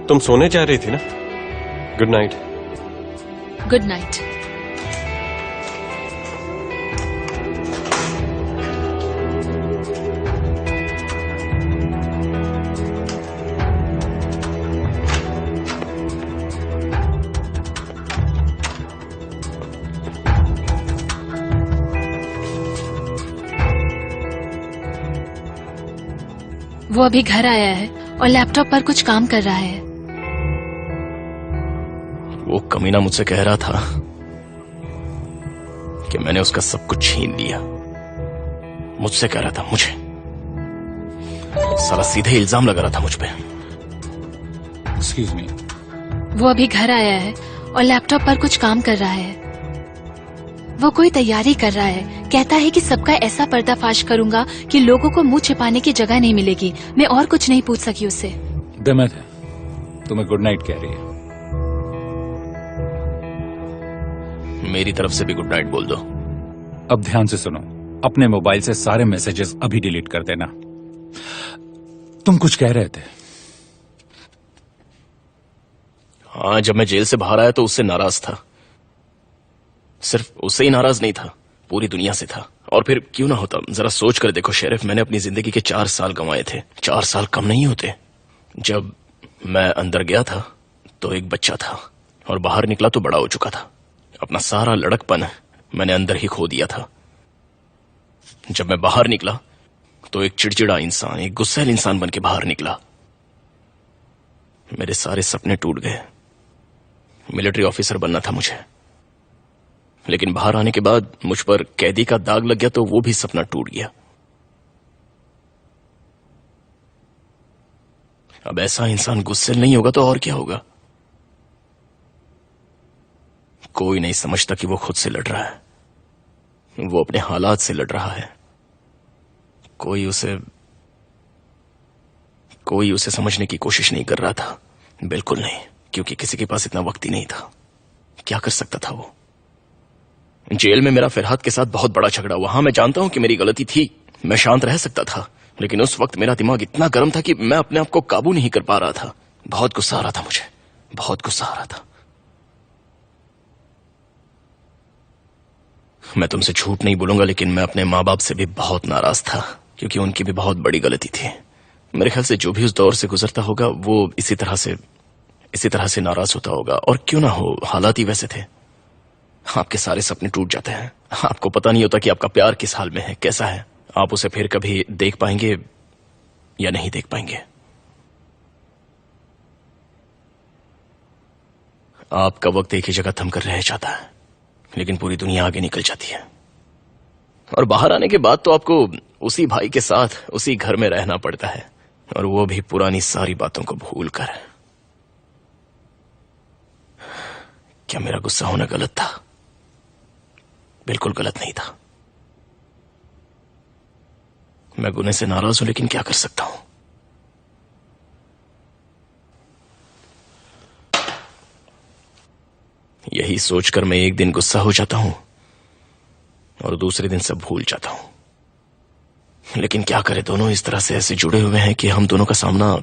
तुम सोने जा रही थी ना? Good night. Good night. वो अभी घर आया है और लैपटॉप पर कुछ काम कर रहा है। वो कमीना मुझसे कह रहा था कि मैंने उसका सब कुछ छीन लिया। मुझसे कह रहा था, मुझे साला सीधे इल्जाम लगा रहा था मुझ पे। Excuse me. वो अभी घर आया है और लैपटॉप पर कुछ काम कर रहा है। वो कोई तैयारी कर रहा है। कहता है कि सबका ऐसा पर्दाफाश करूंगा कि लोगों को मुंह छिपाने की जगह नहीं मिलेगी। मैं और कुछ नहीं पूछ सकी उससे। देमत है, तुम्हें गुड नाइट कह रही है। मेरी तरफ से भी गुड नाइट बोल दो। अब ध्यान से सुनो, अपने मोबाइल से सारे मैसेजेस अभी डिलीट कर देना। तुम कुछ कह रहे थे। हाँ, जब मैं जेल से बाहर आया तो उससे नाराज था। सिर्फ उससे ही नाराज नहीं था, पूरी दुनिया से था। और फिर क्यों ना होता। जरा सोच कर देखो शेरिफ, मैंने अपनी जिंदगी के 4 साल गंवाए थे। 4 साल कम नहीं होते। जब मैं अंदर गया था तो एक बच्चा था और बाहर निकला तो बड़ा हो चुका था। अपना सारा लड़कपन मैंने अंदर ही खो दिया था। जब मैं बाहर निकला तो एक चिड़चिड़ा इंसान, एक गुस्सैल इंसान बन के बाहर निकला। मेरे सारे सपने टूट गए। मिलिट्री ऑफिसर बनना था मुझे, लेकिन बाहर आने के बाद मुझ पर कैदी का दाग लग गया तो वो भी सपना टूट गया। अब ऐसा इंसान गुस्से नहीं होगा तो और क्या होगा। कोई नहीं समझता कि वो खुद से लड़ रहा है, वो अपने हालात से लड़ रहा है। कोई उसे समझने की कोशिश नहीं कर रहा था, बिल्कुल नहीं, क्योंकि किसी के पास इतना वक्त ही नहीं था। क्या कर सकता था वो। जेल में मेरा फिरहाद के साथ बहुत बड़ा झगड़ा हुआ। हाँ, मैं जानता हूं कि मेरी गलती थी, मैं शांत रह सकता था, लेकिन उस वक्त मेरा दिमाग इतना गर्म था कि मैं अपने आप को काबू नहीं कर पा रहा था। बहुत गुस्सा आ रहा था मुझे, बहुत गुस्सा आ रहा था। मैं तुमसे झूठ नहीं बोलूंगा, लेकिन मैं अपने माँ बाप से भी बहुत नाराज था, क्योंकि उनकी भी बहुत बड़ी गलती थी। मेरे ख्याल से जो भी उस दौर से गुजरता होगा वो इसी तरह से नाराज होता होगा। और क्यों ना हो, हालात ही वैसे थे। आपके सारे सपने टूट जाते हैं। आपको पता नहीं होता कि आपका प्यार किस हाल में है, कैसा है। आप उसे फिर कभी देख पाएंगे या नहीं देख पाएंगे। आपका वक्त एक ही जगह थम कर रह जाता है, लेकिन पूरी दुनिया आगे निकल जाती है। और बाहर आने के बाद तो आपको उसी भाई के साथ उसी घर में रहना पड़ता है, और वो भी पुरानी सारी बातों को भूल कर। क्या मेरा गुस्सा होना गलत था? बिल्कुल गलत नहीं था। मैं गुनाह से नाराज हूं, लेकिन क्या कर सकता हूं। यही सोचकर मैं एक दिन गुस्सा हो जाता हूं और दूसरे दिन सब भूल जाता हूं। लेकिन क्या करें, दोनों इस तरह से ऐसे जुड़े हुए हैं कि हम दोनों का सामना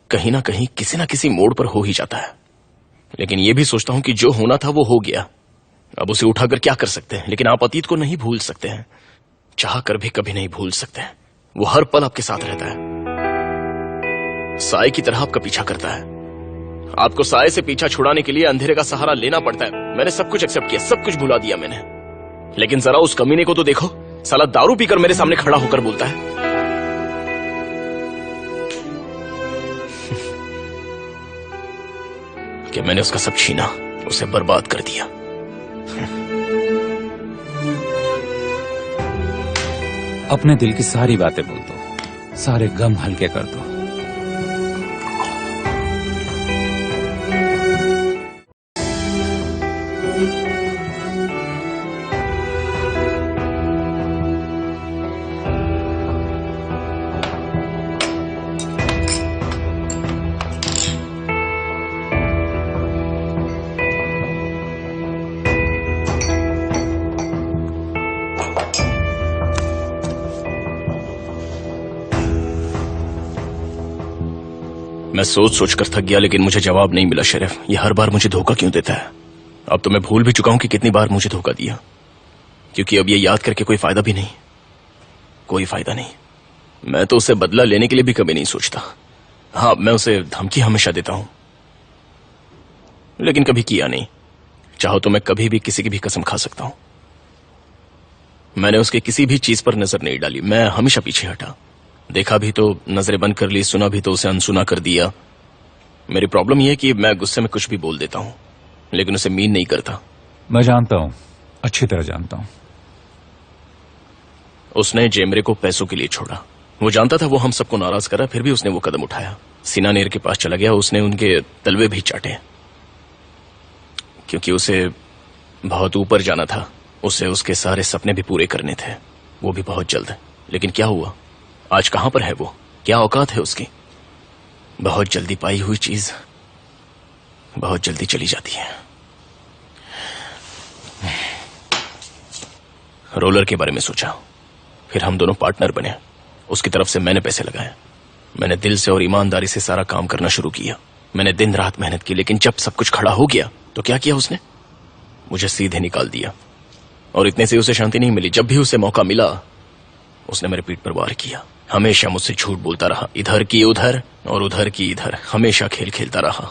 कहीं ना कहीं किसी ना किसी मोड़ पर हो ही जाता है। लेकिन यह भी सोचता हूं कि जो होना था वो हो गया, अब उसे उठाकर क्या कर सकते हैं। लेकिन आप अतीत को नहीं भूल सकते हैं, चाह कर भी कभी नहीं भूल सकते हैं। वो हर पल आपके साथ रहता है, साए की तरह आपका पीछा करता है। आपको साए से पीछा छुड़ाने के लिए अंधेरे का सहारा लेना पड़ता है। मैंने सब कुछ एक्सेप्ट किया, सब कुछ भुला दिया मैंने, लेकिन जरा उस कमीने को तो देखो, साला दारू पीकर मेरे सामने खड़ा होकर बोलता है। कि मैंने उसका सब छीना, उसे बर्बाद कर दिया। अपने दिल की सारी बातें बोल दो, सारे गम हल्के कर दो। मैं सोच सोच कर थक गया, लेकिन मुझे जवाब नहीं मिला। शेरिफ, ये हर बार मुझे धोखा क्यों देता है? अब तो मैं भूल भी चुका हूं कि कितनी बार मुझे धोखा दिया, क्योंकि अब ये याद करके कोई फायदा भी नहीं, कोई फायदा नहीं। मैं तो उसे बदला लेने के लिए भी कभी नहीं सोचता। हाँ, मैं उसे धमकी हमेशा देता हूं, लेकिन कभी किया नहीं। चाहो तो मैं कभी भी किसी की भी कसम खा सकता हूं। मैंने उसके किसी भी चीज पर नजर नहीं डाली, मैं हमेशा पीछे हटा। देखा भी तो नजरें बंद कर ली, सुना भी तो उसे अनसुना कर दिया। मेरी प्रॉब्लम यह है कि मैं गुस्से में कुछ भी बोल देता हूं, लेकिन उसे मीन नहीं करता। मैं जानता हूं, अच्छी तरह जानता हूं। उसने जेमरे को पैसों के लिए छोड़ा। वो जानता था वो हम सबको नाराज करा, फिर भी उसने वो कदम उठाया। सिनानेर के पास चला गया, उसने उनके तलवे भी चाटे, क्योंकि उसे बहुत ऊपर जाना था। उसे उसके सारे सपने भी पूरे करने थे, वो भी बहुत जल्द। लेकिन क्या हुआ? आज कहां पर है वो? क्या औकात है उसकी? बहुत जल्दी पाई हुई चीज बहुत जल्दी चली जाती है। रोलर के बारे में सोचा, फिर हम दोनों पार्टनर बने। उसकी तरफ से मैंने पैसे लगाए। मैंने दिल से और ईमानदारी से सारा काम करना शुरू किया। मैंने दिन रात मेहनत की, लेकिन जब सब कुछ खड़ा हो गया तो क्या किया उसने? मुझे सीधे निकाल दिया। और इतने से उसे शांति नहीं मिली। जब भी उसे मौका मिला उसने मेरे पीठ पर वार किया। हमेशा मुझसे झूठ बोलता रहा, इधर की उधर और उधर की इधर, हमेशा खेल खेलता रहा।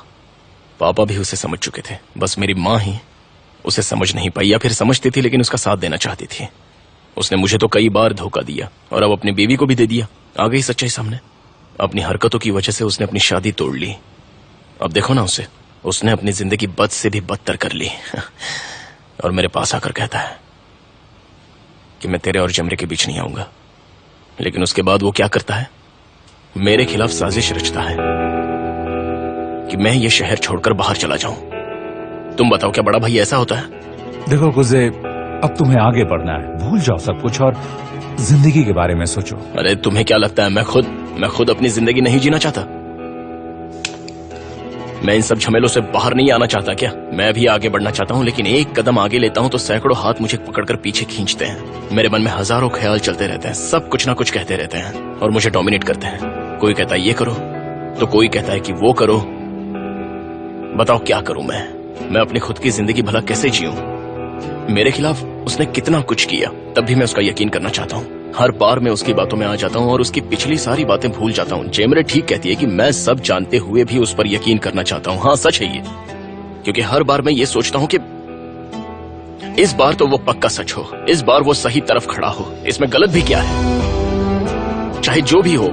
पापा भी उसे समझ चुके थे, बस मेरी माँ ही उसे समझ नहीं पाई, या फिर समझती थी लेकिन उसका साथ देना चाहती थी। उसने मुझे तो कई बार धोखा दिया और अब अपनी बीवी को भी दे दिया। आ गई सच्चाई सामने। अपनी हरकतों की वजह से उसने अपनी शादी तोड़ ली। अब देखो ना उसे, उसने अपनी जिंदगी बद से भी बदतर कर ली। और मेरे पास आकर कहता है कि मैं तेरे और जमरे के बीच नहीं आऊंगा। लेकिन उसके बाद वो क्या करता है? मेरे खिलाफ साजिश रचता है कि मैं ये शहर छोड़कर बाहर चला जाऊं। तुम बताओ, क्या बड़ा भाई ऐसा होता है? देखो गुज़े, अब तुम्हें आगे बढ़ना है। भूल जाओ सब कुछ और जिंदगी के बारे में सोचो। अरे तुम्हें क्या लगता है मैं खुद अपनी जिंदगी नहीं जीना चाहता? मैं इन सब झमेलों से बाहर नहीं आना चाहता क्या? मैं भी आगे बढ़ना चाहता हूँ, लेकिन एक कदम आगे लेता हूँ तो सैकड़ों हाथ मुझे पकड़कर पीछे खींचते हैं। मेरे मन में हजारों ख्याल चलते रहते हैं, सब कुछ ना कुछ कहते रहते हैं और मुझे डोमिनेट करते हैं। कोई कहता है ये करो तो कोई कहता है कि वो करो। बताओ क्या करूं मैं अपनी खुद की जिंदगी भला कैसे जीऊं? मेरे खिलाफ उसने कितना कुछ किया, तब भी मैं उसका यकीन करना चाहता हूँ। हर बार मैं उसकी बातों में आ जाता हूँ और उसकी पिछली सारी बातें भूल जाता हूँ। जेमरे ठीक कहती है कि मैं सब जानते हुए भी उस पर यकीन करना चाहता हूँ। हाँ, सच है ये, क्योंकि हर बार मैं ये सोचता हूँ कि इस बार तो वो पक्का सच हो, इस बार वो सही तरफ खड़ा हो। इसमें गलत भी क्या है? चाहे जो भी हो,